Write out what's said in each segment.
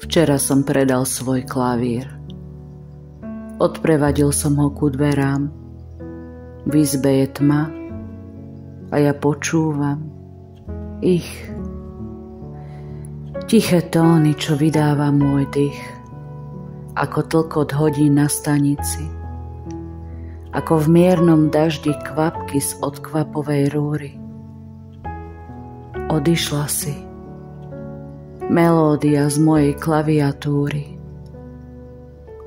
Včera som predal svoj klavír. Odprevadil som ho ku dverám. V izbe je tma a ja počúvam ich tiché tóny, čo vydáva môj dých, ako tlkot hodín na stanici, ako v miernom daždi kvapky z odkvapovej rúry. Odišla si melódia z mojej klaviatúry.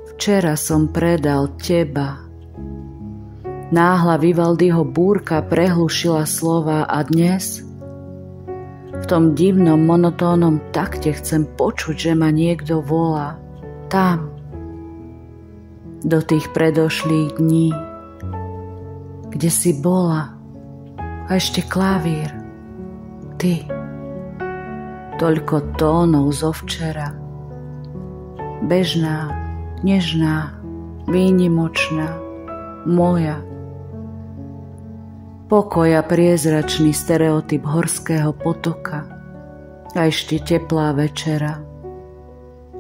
Včera som predal teba. Náhla Vivaldiho búrka prehlušila slova a dnes v tom divnom monotónnom takte chcem počuť, že ma niekto volá tam, do tých predošlých dní, kde si bola a ešte klavír, ty. Toľko tónov zo včera. Bežná, nežná, výnimočná, moja. Pokoja priezračný stereotyp horského potoka a ešte teplá večera.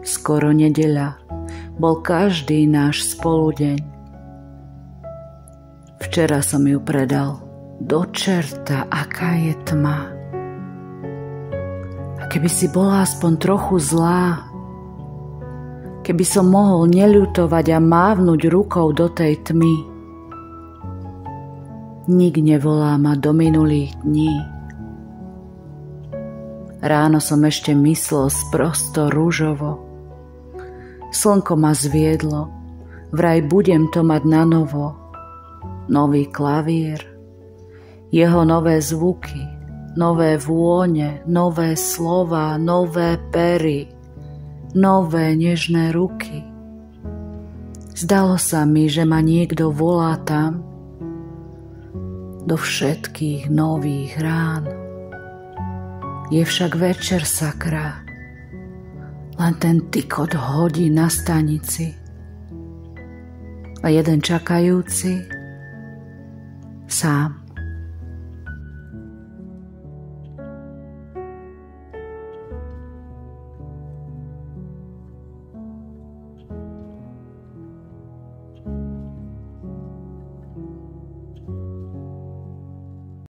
Skoro nedeľa, bol každý náš spoludeň. Včera som ju predal. Do čerta, aká je tma. Keby si bola aspoň trochu zlá, keby som mohol neľutovať a mávnuť rukou do tej tmy. Nik nevolá ma do minulých dní. Ráno som ešte myslel sprosto ružovo. Slnko ma zviedlo, vraj budem to mať na novo. Nový klavír, jeho nové zvuky, nové vône, nové slova, nové pery, nové nežné ruky. Zdalo sa mi, že ma niekto volá tam do všetkých nových rán. Je však večer, sakra, len ten tykot hodí na stanici a jeden čakajúci sám.